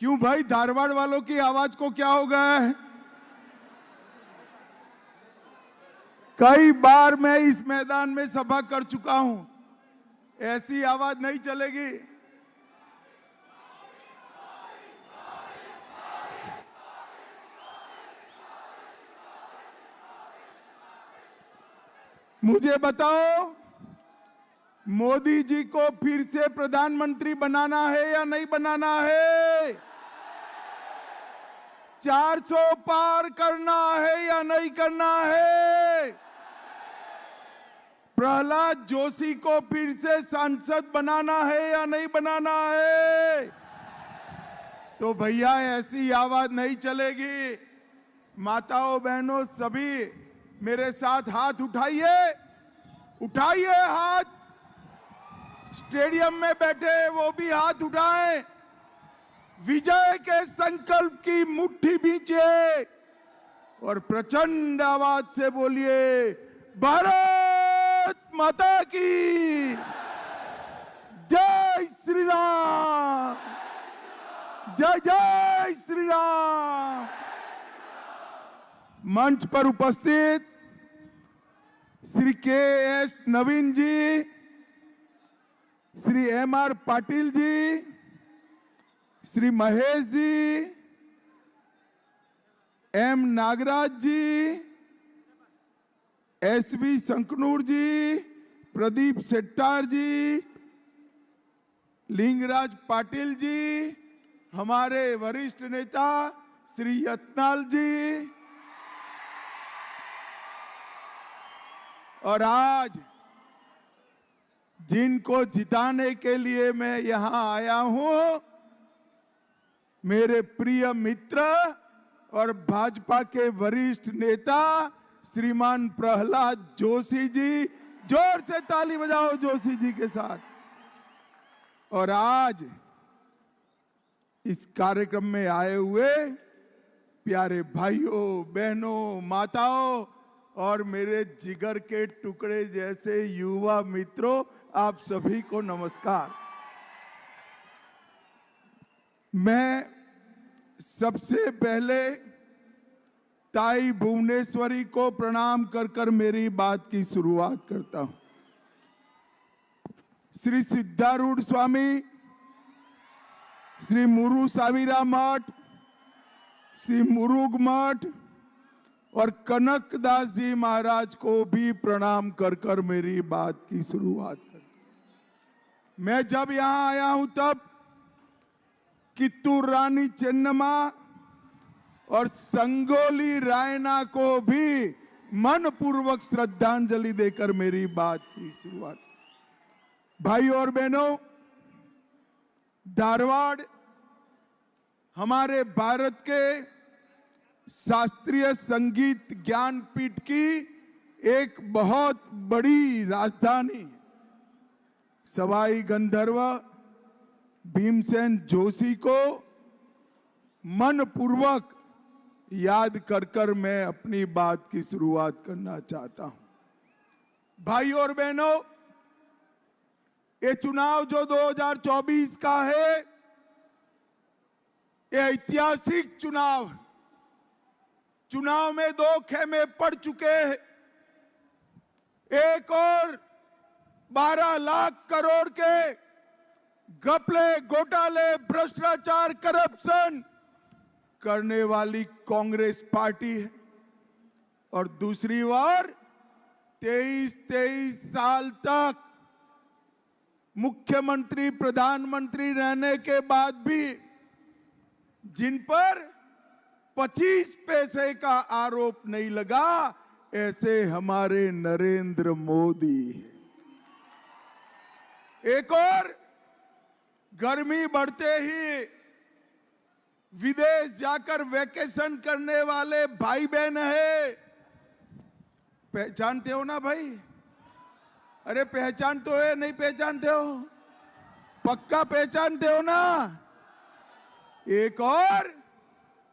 क्यों भाई, धारवाड़ वालों की आवाज को क्या हो गया है? कई बार मैं इस मैदान में सभा कर चुका हूं, ऐसी आवाज नहीं चलेगी। मुझे बताओ, मोदी जी को फिर से प्रधानमंत्री बनाना है या नहीं बनाना है? 400 पार करना है या नहीं करना है? प्रहलाद जोशी को फिर से सांसद बनाना है या नहीं बनाना है? तो भैया ऐसी आवाज नहीं चलेगी। माताओं बहनों सभी मेरे साथ हाथ उठाइए, उठाइए हाथ। स्टेडियम में बैठे वो भी हाथ उठाएं। विजय के संकल्प की मुट्ठी भींचिए और प्रचंड आवाज से बोलिए, भारत माता की जय श्री राम, जय जय श्री राम। मंच पर उपस्थित श्री के.एस. नवीन जी, श्री एम.आर. पाटिल जी, श्री महेश जी, एम. नागराज जी, एस.बी. संकनूर जी, प्रदीप शेट्टार जी, लिंगराज पाटिल जी, हमारे वरिष्ठ नेता श्री यत्नाल जी, और आज जिनको जिताने के लिए मैं यहां आया हूं, मेरे प्रिय मित्र और भाजपा के वरिष्ठ नेता श्रीमान प्रहलाद जोशी जी। जोर से ताली बजाओ जोशी जी के साथ। और आज इस कार्यक्रम में आए हुए प्यारे भाइयों बहनों, माताओं और मेरे जिगर के टुकड़े जैसे युवा मित्रों, आप सभी को नमस्कार। मैं सबसे पहले ताई भुवनेश्वरी को प्रणाम कर कर मेरी बात की शुरुआत करता हूं। श्री सिद्धारूढ़ स्वामी, श्री मुरु सावीरा मठ, श्री मुरुग मठ और कनकदास जी महाराज को भी प्रणाम कर कर मेरी बात की शुरुआत कर। मैं जब यहां आया हूं तब कित्तूर रानी चेन्नम्मा और संगोली रायना को भी मनपूर्वक श्रद्धांजलि देकर मेरी बात की शुरुआत। भाइयों और बहनों, धारवाड़ हमारे भारत के शास्त्रीय संगीत ज्ञानपीठ की एक बहुत बड़ी राजधानी। सवाई गंधर्व भीमसेन जोशी को मनपूर्वक याद कर कर मैं अपनी बात की शुरुआत करना चाहता हूं। भाइयों और बहनों, ये चुनाव जो 2024 का है, ये ऐतिहासिक चुनाव में 2 खेमे पड़ चुके हैं। एक और 12 लाख करोड़ के घपले, घोटाले, भ्रष्टाचार, करप्शन करने वाली कांग्रेस पार्टी है, और दूसरी ओर 23 साल तक मुख्यमंत्री प्रधानमंत्री रहने के बाद भी जिन पर 25 पैसे का आरोप नहीं लगा, ऐसे हमारे नरेंद्र मोदी। एक और गर्मी बढ़ते ही विदेश जाकर वैकेशन करने वाले भाई बहन है। पहचानते हो ना भाई? अरे पहचान तो है, नहीं पहचानते हो? पक्का पहचानते हो ना? एक और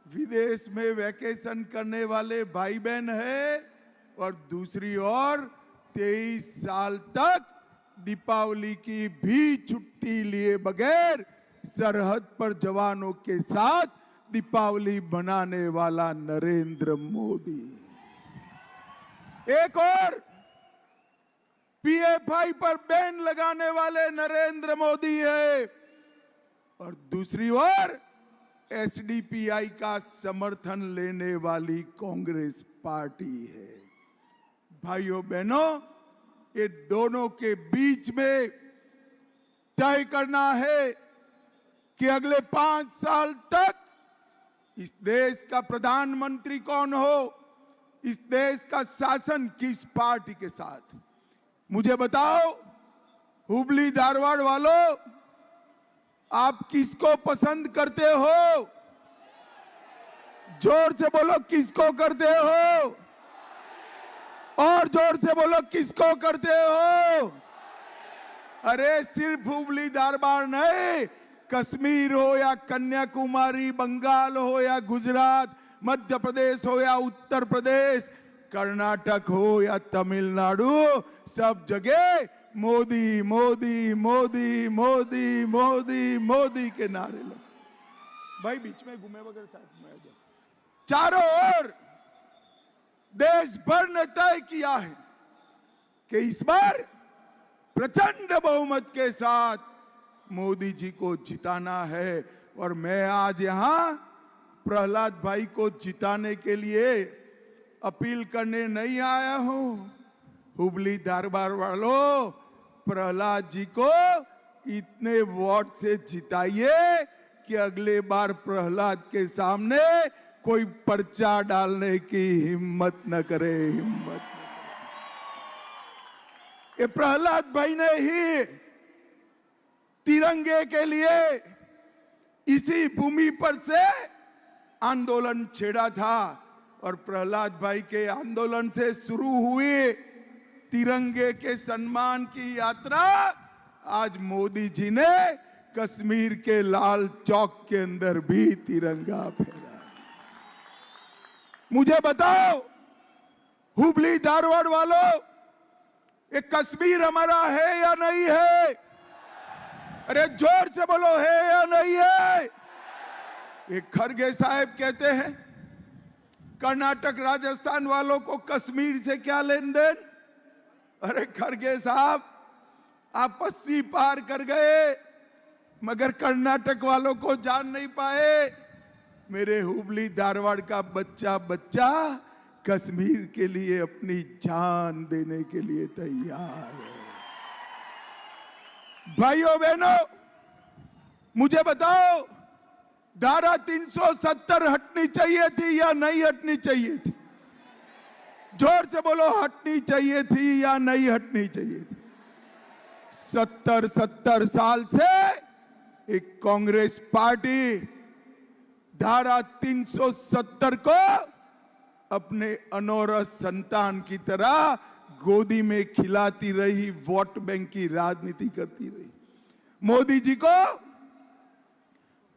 विदेश में वैकेशन करने वाले भाई बहन है, और दूसरी ओर 23 साल तक दीपावली की भी छुट्टी लिए बगैर सरहद पर जवानों के साथ दीपावली मनाने वाला नरेंद्र मोदी। एक और पीएफआई पर बैन लगाने वाले नरेंद्र मोदी है और दूसरी ओर एसडीपीआई का समर्थन लेने वाली कांग्रेस पार्टी है। भाइयों बहनों, ये दोनों के बीच में तय करना है कि अगले 5 साल तक इस देश का प्रधानमंत्री कौन हो, इस देश का शासन किस पार्टी के साथ। मुझे बताओ हुबली धारवाड़ वालों, आप किसको पसंद करते हो? जोर से बोलो, किसको करते हो? और जोर से बोलो, किसको करते हो? अरे सिर्फ हुबली धारवाड़ नहीं, कश्मीर हो या कन्याकुमारी, बंगाल हो या गुजरात, मध्य प्रदेश हो या उत्तर प्रदेश, कर्नाटक हो या तमिलनाडु, सब जगह मोदी मोदी मोदी मोदी मोदी मोदी के नारे लगे। भाई बीच में घूमे वगैरह साथ में आ जाओ। चारों ओर देश भर ने तय किया है कि इस बार प्रचंड बहुमत के साथ मोदी जी को जिताना है। और मैं आज यहां प्रहलाद भाई को जिताने के लिए अपील करने नहीं आया हूं। हुबली धारवाड़ वालों, प्रहलाद जी को इतने वोट से जिताइए कि अगले बार प्रहलाद के सामने कोई पर्चा डालने की हिम्मत न करे, हिम्मत न करे। ये प्रहलाद भाई ने ही तिरंगे के लिए इसी भूमि पर से आंदोलन छेड़ा था और प्रहलाद भाई के आंदोलन से शुरू हुई तिरंगे के सम्मान की यात्रा आज मोदी जी ने कश्मीर के लाल चौक के अंदर भी तिरंगा फहराया। मुझे बताओ हुबली धारवाड़ वालों, ये कश्मीर हमारा है या नहीं है? अरे जोर से बोलो, है या नहीं है? ये खड़गे साहब कहते हैं कर्नाटक राजस्थान वालों को कश्मीर से क्या लेन देन। अरे खड़गे साहब, आप 80 पार कर गए मगर कर्नाटक वालों को जान नहीं पाए। मेरे हुबली धारवाड़ का बच्चा बच्चा कश्मीर के लिए अपनी जान देने के लिए तैयार है। भाइयों बहनों, मुझे बताओ धारा 370 हटनी चाहिए थी या नहीं हटनी चाहिए थी? जोर से बोलो, हटनी चाहिए थी या नहीं हटनी चाहिए थी? 70 साल से एक कांग्रेस पार्टी धारा 370 को अपने अनौरस संतान की तरह गोदी में खिलाती रही, वोट बैंक की राजनीति करती रही। मोदी जी को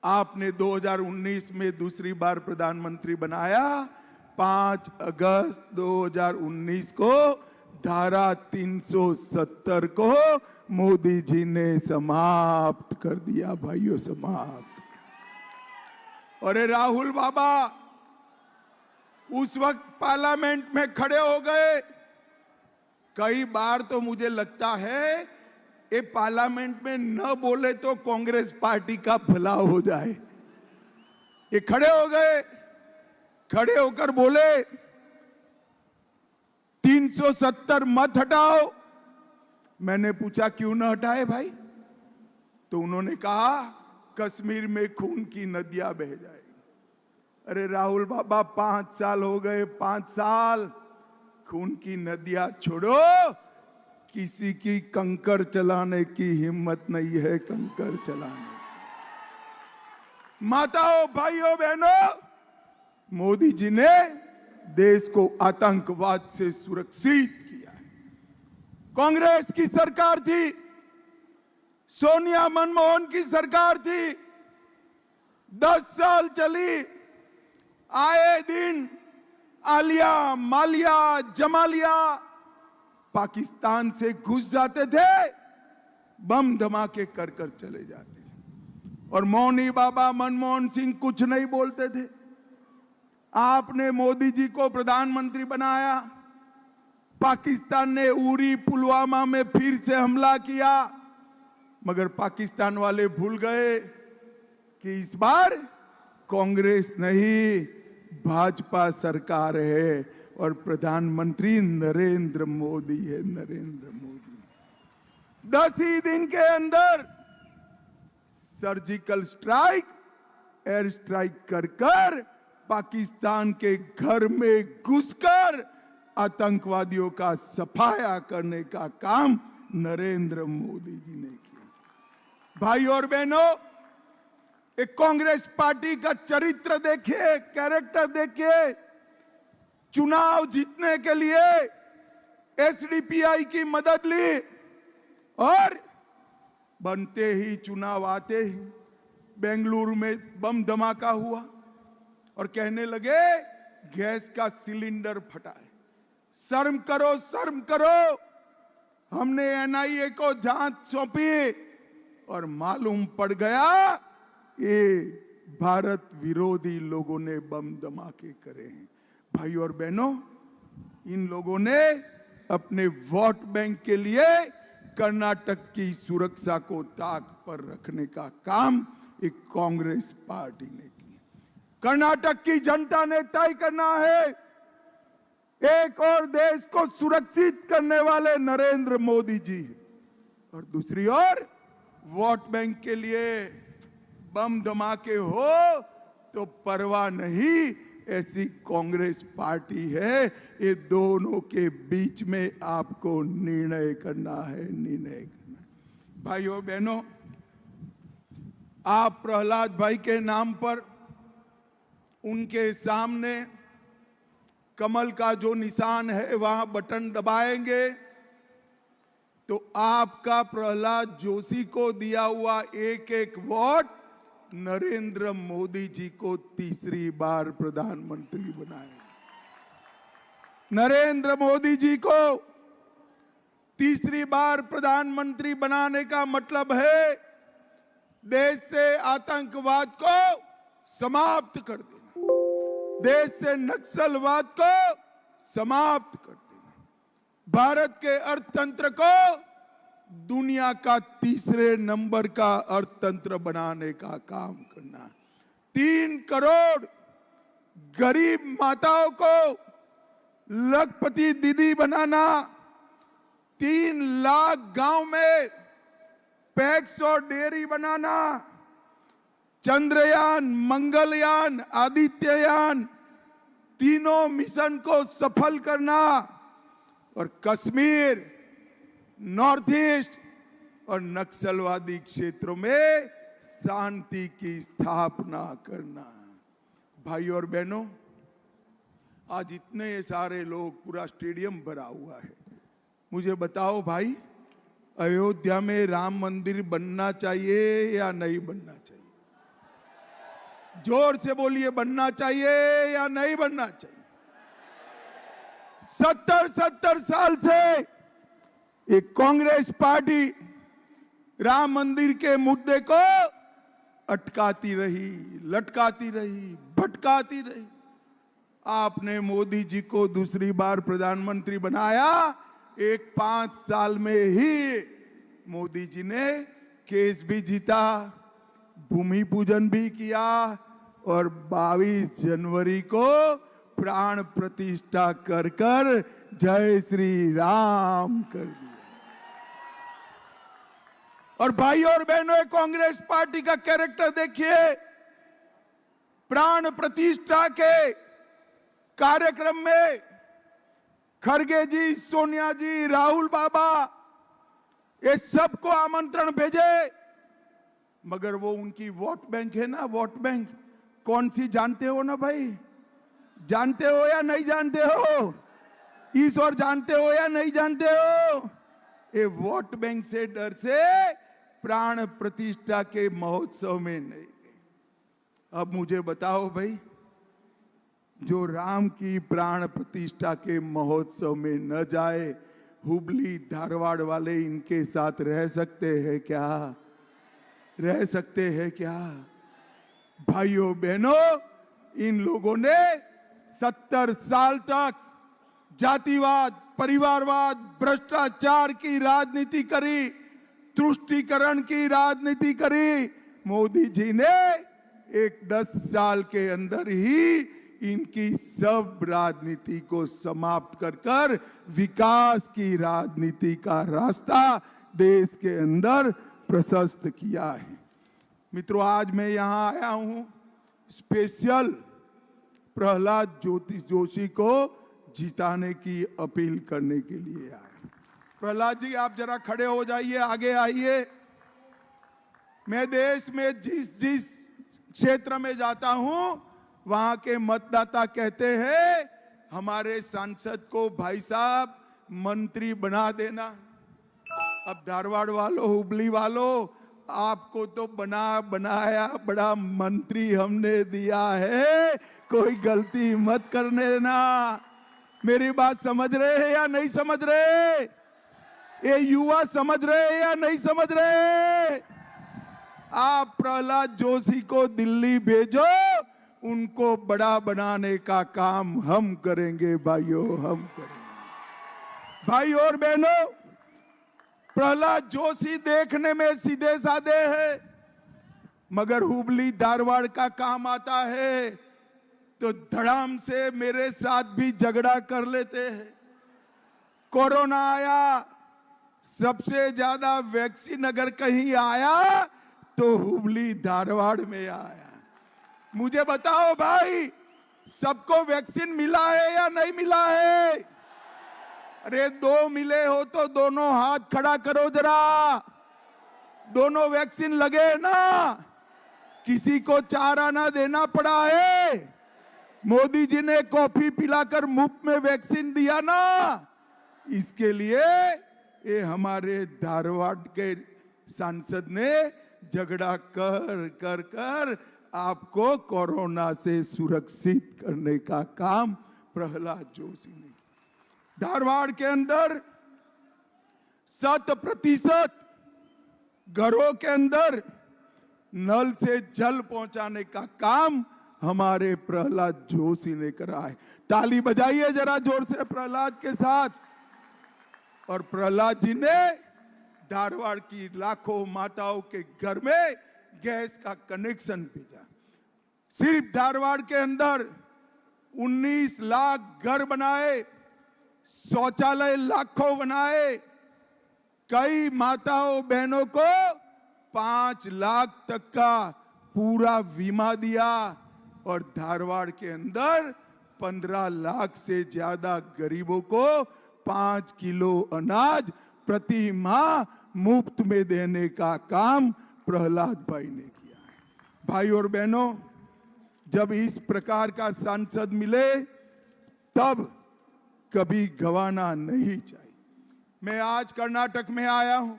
आपने 2019 में दूसरी बार प्रधानमंत्री बनाया। 5 अगस्त 2019 को धारा 370 को मोदी जी ने समाप्त कर दिया। भाइयों, समाप्त। और राहुल बाबा उस वक्त पार्लियामेंट में खड़े हो गए। कई बार तो मुझे लगता है ये पार्लियामेंट में न बोले तो कांग्रेस पार्टी का भला हो जाए। ये खड़े हो गए, खड़े होकर बोले 370 मत हटाओ। मैंने पूछा क्यों न हटाए भाई? तो उन्होंने कहा कश्मीर में खून की नदियां बह जाएगी। अरे राहुल बाबा, 5 साल हो गए, 5 साल खून की नदियां छोड़ो, किसी की कंकर चलाने की हिम्मत नहीं है, कंकर चलाने। माताओं, भाइयों, बहनों, मोदी जी ने देश को आतंकवाद से सुरक्षित किया है। कांग्रेस की सरकार थी, सोनिया मनमोहन की सरकार थी, 10 साल चली। आए दिन आलिया, मालिया, जमालिया पाकिस्तान से घुस जाते थे, बम धमाके कर कर चले जाते थे। और मौनी बाबा मनमोहन सिंह कुछ नहीं बोलते थे। आपने मोदी जी को प्रधानमंत्री बनाया, पाकिस्तान ने उरी पुलवामा में फिर से हमला किया, मगर पाकिस्तान वाले भूल गए कि इस बार कांग्रेस नहीं भाजपा सरकार है और प्रधानमंत्री नरेंद्र मोदी है। नरेंद्र मोदी 10 ही दिन के अंदर सर्जिकल स्ट्राइक, एयर स्ट्राइक कर पाकिस्तान के घर में घुसकर आतंकवादियों का सफाया करने का काम नरेंद्र मोदी जी ने किया। भाई और बहनों, एक कांग्रेस पार्टी का चरित्र देखिए, कैरेक्टर देखिए। चुनाव जीतने के लिए एसडीपीआई की मदद ली और बनते ही चुनाव आते ही बेंगलुरु में बम धमाका हुआ और कहने लगे गैस का सिलेंडर फटा है। शर्म करो, शर्म करो। हमने एनआईए को जांच सौंपी और मालूम पड़ गया ये भारत विरोधी लोगों ने बम धमाके करे हैं। भाई और बहनों, इन लोगों ने अपने वोट बैंक के लिए कर्नाटक की सुरक्षा को ताक पर रखने का काम एक कांग्रेस पार्टी ने किया। कर्नाटक की जनता ने तय करना है, एक और देश को सुरक्षित करने वाले नरेंद्र मोदी जी और दूसरी ओर वोट बैंक के लिए बम धमाके हो तो परवाह नहीं, ऐसी कांग्रेस पार्टी है। ये दोनों के बीच में आपको निर्णय करना है, निर्णय करना। भाइयों बहनों, आप प्रहलाद भाई के नाम पर उनके सामने कमल का जो निशान है वहां बटन दबाएंगे तो आपका प्रहलाद जोशी को दिया हुआ एक एक वोट नरेंद्र मोदी जी को तीसरी बार प्रधानमंत्री बनाएगा। नरेंद्र मोदी जी को तीसरी बार प्रधानमंत्री बनाने का मतलब है देश से आतंकवाद को समाप्त कर देना, देश से नक्सलवाद को समाप्त कर देना, भारत के अर्थतंत्र को दुनिया का तीसरे नंबर का अर्थतंत्र बनाने का काम करना, 3 करोड़ गरीब माताओं को लखपति दीदी बनाना, 3 लाख गांव में पैक्स और डेयरी बनाना, चंद्रयान, मंगलयान, आदित्ययान तीनों मिशन को सफल करना और कश्मीर, नॉर्थ ईस्ट और नक्सलवादी क्षेत्रों में शांति की स्थापना करना। भाई और बहनों, आज इतने सारे लोग, पूरा स्टेडियम भरा हुआ है। मुझे बताओ भाई, अयोध्या में राम मंदिर बनना चाहिए या नहीं बनना चाहिए? जोर से बोलिए, बनना चाहिए या नहीं बनना चाहिए? 70 साल से एक कांग्रेस पार्टी राम मंदिर के मुद्दे को अटकाती रही, लटकाती रही, भटकाती रही। आपने मोदी जी को दूसरी बार प्रधानमंत्री बनाया, 5 साल में ही मोदी जी ने केस भी जीता, भूमि पूजन भी किया और 22 जनवरी को प्राण प्रतिष्ठा कर जय श्री राम कर दिया। और भाई और बहनों, कांग्रेस पार्टी का कैरेक्टर देखिए। प्राण प्रतिष्ठा के कार्यक्रम में खड़गे जी, सोनिया जी, राहुल बाबा, ये सबको आमंत्रण भेजे, मगर वो उनकी वोट बैंक है ना, वोट बैंक कौन सी जानते हो ना भाई? जानते हो या नहीं जानते हो? ईश्वर जानते हो या नहीं जानते हो? ये वोट बैंक से डर से प्राण प्रतिष्ठा के महोत्सव में नहीं गए। अब मुझे बताओ भाई, जो राम की प्राण प्रतिष्ठा के महोत्सव में न जाए, हुबली धारवाड़ वाले इनके साथ रह सकते हैं क्या? रह सकते हैं क्या? भाइयों बहनों, इन लोगों ने 70 साल तक जातिवाद, परिवारवाद, भ्रष्टाचार की राजनीति करी, तुष्टीकरण की राजनीति करी। मोदी जी ने एक 10 साल के अंदर ही इनकी सब राजनीति को समाप्त कर विकास की राजनीति का रास्ता देश के अंदर प्रशस्त किया है। मित्रों, आज मैं यहां आया हूं स्पेशल प्रहलाद जोशी को जिताने की अपील करने के लिए आया। प्रहलाद जी, आप जरा खड़े हो जाइए, आगे आइए। मैं देश में जिस क्षेत्र में जाता हूं वहां के मतदाता कहते हैं हमारे सांसद को भाई साहब मंत्री बना देना। अब धारवाड़ वालों, हुबली वालों, आपको तो बनाया बड़ा मंत्री हमने दिया है, कोई गलती मत करने देना। मेरी बात समझ रहे हैं या नहीं समझ रहे? ये युवा समझ रहे हैं या नहीं समझ रहे? आप प्रहलाद जोशी को दिल्ली भेजो, उनको बड़ा बनाने का काम हम करेंगे भाइयों, हम करेंगे। भाई और बहनों, प्रहलाद जोशी देखने में सीधे साधे हैं, मगर हुबली धारवाड़ का काम आता है तो धड़ाम से मेरे साथ भी झगड़ा कर लेते हैं। कोरोना आया, सबसे ज्यादा वैक्सीन अगर कहीं आया तो हुबली धारवाड़ में आया। मुझे बताओ भाई, सबको वैक्सीन मिला है या नहीं मिला है? अरे 2 मिले हो तो दोनों हाथ खड़ा करो जरा। दोनों वैक्सीन लगे ना? किसी को 4 आना देना पड़ा है? मोदी जी ने कॉफी पिलाकर मुफ्त में वैक्सीन दिया ना? इसके लिए ये हमारे धारवाड़ के सांसद ने झगड़ा कर आपको कोरोना से सुरक्षित करने का काम प्रहलाद जोशी ने। धारवाड़ के अंदर 100% घरों के अंदर नल से जल पहुंचाने का काम हमारे प्रहलाद जोशी ने करा है। ताली बजाइए जरा जोर से प्रहलाद के साथ। और प्रहलाद जी ने धारवाड़ की लाखों माताओं के घर में गैस का कनेक्शन भेजा। सिर्फ धारवाड़ के अंदर 19 लाख घर बनाए, शौचालय लाखों बनाए, कई माताओं बहनों को 5 लाख तक का पूरा बीमा दिया और धारवाड़ के अंदर 15 लाख से ज्यादा गरीबों को 5 किलो अनाज प्रति माह मुफ्त में देने का काम प्रहलाद भाई ने किया है। भाई और बहनों, जब इस प्रकार का सांसद मिले तब कभी गंवाना नहीं चाहिए। मैं आज कर्नाटक में आया हूं।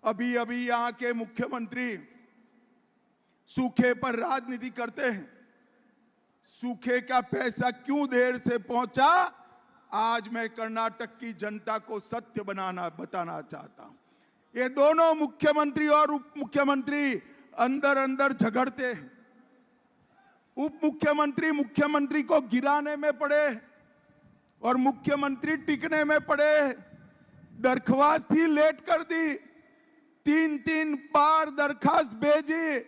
अभी यहां के मुख्यमंत्री सूखे पर राजनीति करते हैं। सूखे का पैसा क्यों देर से पहुंचा, आज मैं कर्नाटक की जनता को सत्य बताना चाहता हूं। ये दोनों मुख्यमंत्री और उप मुख्यमंत्री अंदर झगड़ते हैं। उप मुख्यमंत्री को गिराने में पड़े और मुख्यमंत्री टिकने में पड़े। दरख्वास्त ही लेट कर दी, 3 बार दरखास्त भेजी।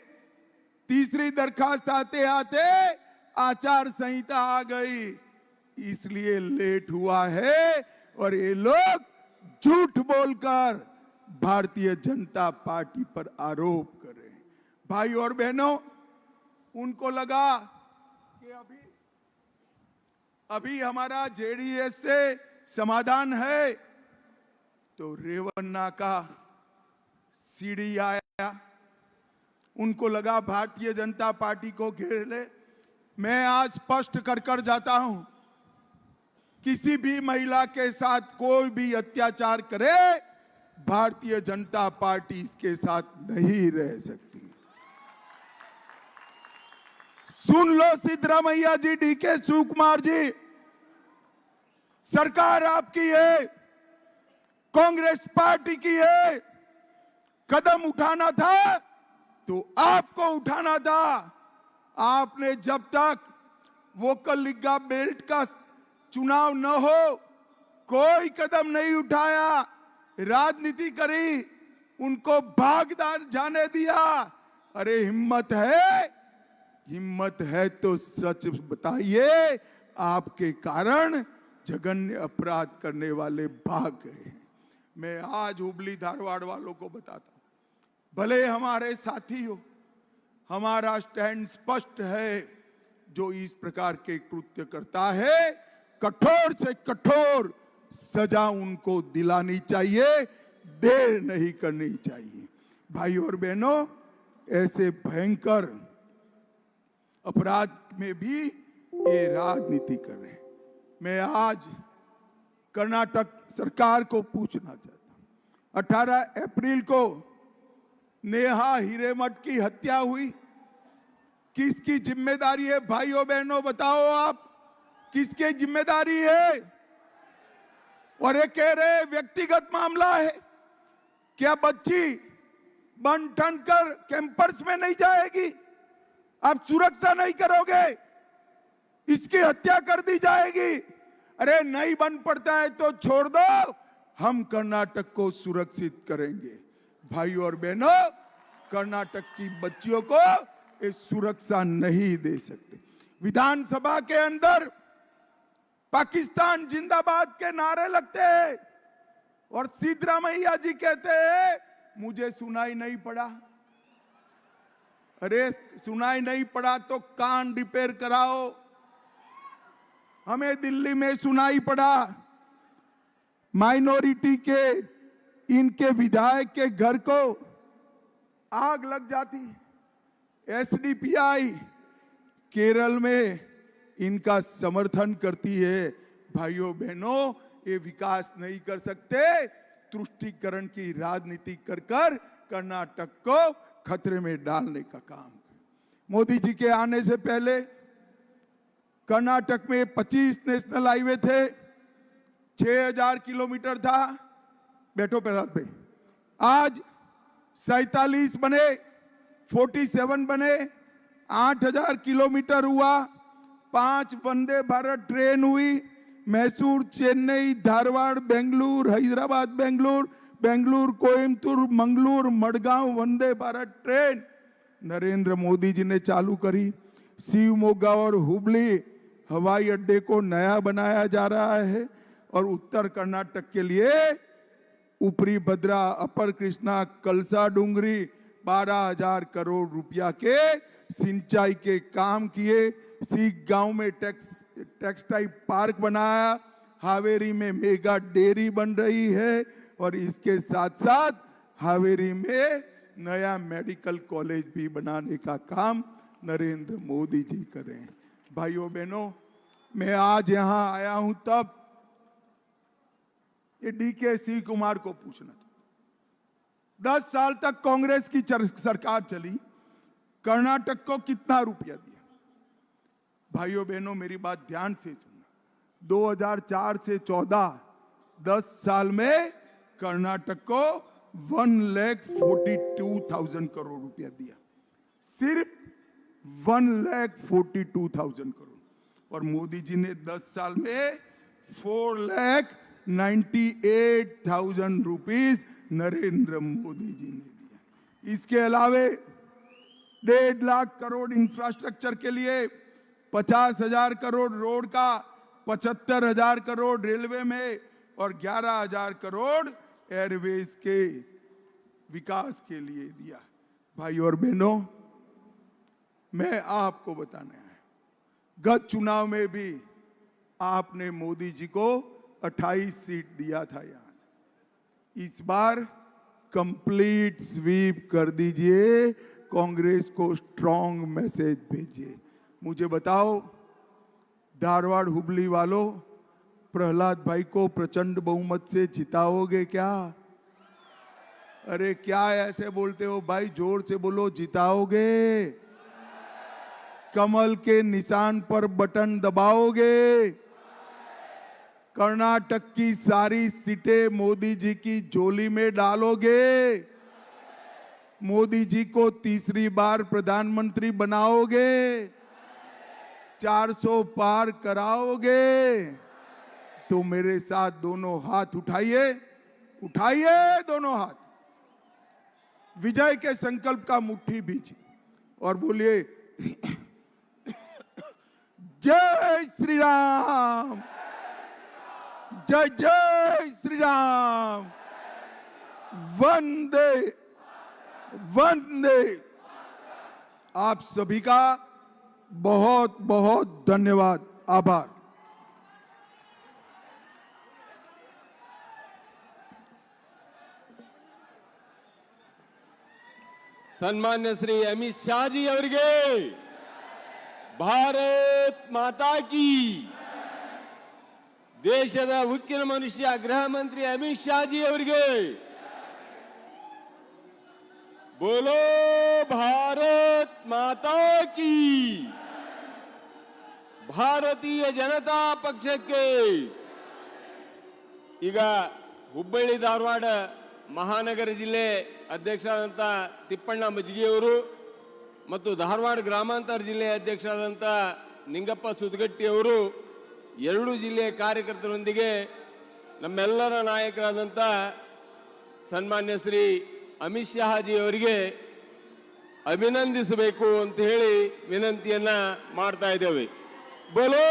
तीसरी दरखास्त आते आते आचार संहिता आ गई, इसलिए लेट हुआ है। और ये लोग झूठ बोलकर भारतीय जनता पार्टी पर आरोप कर रहे हैं। भाई और बहनों, उनको लगा कि अभी हमारा जेडीएस से समाधान है, तो रेवन्ना का सीडी आया। उनको लगा भारतीय जनता पार्टी को घेर ले। मैं आज स्पष्ट कर जाता हूं, किसी भी महिला के साथ कोई भी अत्याचार करे, भारतीय जनता पार्टी इसके साथ नहीं रह सकती। सुन लो सिद्धरामैया जी, डीके शिवकुमार जी, सरकार आपकी है, कांग्रेस पार्टी की है। कदम उठाना था तो आपको उठाना था। आपने जब तक वोकल लिग्गा बेल्ट का चुनाव न हो कोई कदम नहीं उठाया, राजनीति करी, उनको भाग जाने दिया। अरे हिम्मत है तो सच बताइए, आपके कारण जघन्य अपराध करने वाले भाग गए। मैं आज हुबली धारवाड़ वालों को बताता हूं, भले हमारे साथी हो, हमारा स्टैंड स्पष्ट है। जो इस प्रकार के कृत्य करता है, कठोर से कठोर सजा उनको दिलानी चाहिए, देर नहीं करनी चाहिए। भाई और बहनों, ऐसे भयंकर अपराध में भी ये राजनीति कर रहे हैं। मैं आज कर्नाटक सरकार को पूछना चाहता हूं, 18 अप्रैल को नेहा हिरेमठ की हत्या हुई, किसकी जिम्मेदारी है? भाइयों बहनों बताओ, आप किसकी जिम्मेदारी है? और ये कह रहे व्यक्तिगत मामला है। क्या बच्ची बन ठन कर कैंपस में नहीं जाएगी? आप सुरक्षा नहीं करोगे, इसकी हत्या कर दी जाएगी। अरे नहीं बन पड़ता है तो छोड़ दो, हम कर्नाटक को सुरक्षित करेंगे। भाइयों और बहनों, कर्नाटक की बच्चियों को ये सुरक्षा नहीं दे सकते। विधानसभा के अंदर पाकिस्तान जिंदाबाद के नारे लगते हैं और सिद्धरामैया जी कहते हैं मुझे सुनाई नहीं पड़ा। अरे सुनाई नहीं पड़ा तो कान रिपेयर कराओ। हमें दिल्ली में सुनाई पड़ा, माइनॉरिटी के इनके विधायक के घर को आग लग जाती। एसडीपीआई केरल में इनका समर्थन करती है। भाइयों बहनों, ये विकास नहीं कर सकते, तुष्टीकरण की राजनीति कर कर कर्नाटक को खतरे में डालने का काम। मोदी जी के आने से पहले कर्नाटक में 25 नेशनल हाईवे थे, 6000 किलोमीटर था। बैठो प्रहलाद भाई। आज 47 बने, 47 बने, 8000 किलोमीटर हुआ। 5 वंदे भारत ट्रेन हुई, मैसूर, चेन्नई, धारवाड़, बेंगलुरु, हैदराबाद, बेंगलुरु, कोयम्बतूर, मंगलूर, मडगांव वंदे भारत ट्रेन नरेंद्र मोदी जी ने चालू करी। शिवमोगा और हुबली हवाई अड्डे को नया बनाया जा रहा है और उत्तर कर्नाटक के लिए ऊपरी भद्रा, अपर कृष्णा, कलसा डूंगरी 12,000 करोड़ रुपया के सिंचाई के काम किए। सीख गांव में टेक्सटाइल पार्क बनाया, हावेरी में मेगा डेयरी बन रही है और इसके साथ साथ हावेरी में नया मेडिकल कॉलेज भी बनाने का काम नरेंद्र मोदी जी कर रहे हैं। भाइयों बहनों, मैं आज यहां आया हूं तब ये डीके शिव कुमार को पूछना था। 10 साल तक कांग्रेस की सरकार चली, कर्नाटक को कितना रुपया दिया? भाइयों बहनों, मेरी बात ध्यान से सुनना। 2004 से 14 10 साल में कर्नाटक को 1,42,000 करोड़ रुपया दिया, सिर्फ 1,42,000 करोड़। और मोदी जी ने 10 साल में 4,98,000 रुपीस नरेंद्र मोदी जी ने दिया। इसके अलावे 1.5 लाख करोड़ इंफ्रास्ट्रक्चर के लिए, 50,000 करोड़ रोड का, 75,000 करोड़ रेलवे में और 11,000 करोड़ एयरवेज के विकास के लिए दिया। भाई और बहनों, मैं आपको बताना है, गत चुनाव में भी आपने मोदी जी को 28 सीट दिया था यहां से। इस बार कंप्लीट स्वीप कर दीजिए, कांग्रेस को स्ट्रांग मैसेज भेजिए। मुझे बताओ, धारवाड़ हुबली वालों, प्रहलाद भाई को प्रचंड बहुमत से जिताओगे क्या? अरे क्या ऐसे बोलते हो भाई, जोर से बोलो, जिताओगे? कमल के निशान पर बटन दबाओगे? कर्नाटक की सारी सीटें मोदी जी की झोली में डालोगे? मोदी जी को तीसरी बार प्रधानमंत्री बनाओगे? 400 पार कराओगे? तो मेरे साथ दोनों हाथ उठाइए, उठाइए दोनों हाथ, विजय के संकल्प का मुट्ठी बीजिए और बोलिए जय श्री राम, जय जय श्री राम, वंदे वंदे। आप सभी का बहुत बहुत धन्यवाद, आभार। सन्मान्य श्री अमित शाह जी ಅವರಿಗೆ ಭಾರತ್ ಮಾತಾ ಕಿ ದೇಶದ ಉಕ್ಕಿನ ಮನುಷ್ಯ ಗೃಹ ಮಂತ್ರಿ ಅಮಿತ್ ಶಾ ಜಿ ಅವರಿಗೆ बोलो भारत माता की ಭಾರತೀಯ ಜನತಾ ಪಕ್ಷಕ್ಕೆ ಈಗ ಹುಬ್ಬಳ್ಳಿ ಧಾರವಾಡ ಮಹಾನಗರ ಜಿಲ್ಲೆ ಅಧ್ಯಕ್ಷರಾದಂತ ತಿಪ್ಪಣ್ಣ ಮಜ್ಜಿಗೆಯವರು ಮತ್ತು ಧಾರವಾಡ ಗ್ರಾಮಾಂತರ ಜಿಲ್ಲೆ ಅಧ್ಯಕ್ಷರಾದಂತ ನಿಂಗಪ್ಪ ಸುದಗಟ್ಟಿ ಅವರು ಎರಡು ಜಿಲ್ಲೆಯ ಕಾರ್ಯಕರ್ತರೊಂದಿಗೆ ನಮ್ಮೆಲ್ಲರ ನಾಯಕರಾದಂತ ಸನ್ಮಾನ್ಯ ಶ್ರೀ ಅಮಿತ್ ಶಾ ಜಿ ಅವರಿಗೆ ಅಭಿನಂದಿಸಬೇಕು ಅಂತ ಹೇಳಿ ವಿನಂತಿಯನ್ನ ಮಾಡ್ತಾ ಇದ್ದೇವೆ. बोलो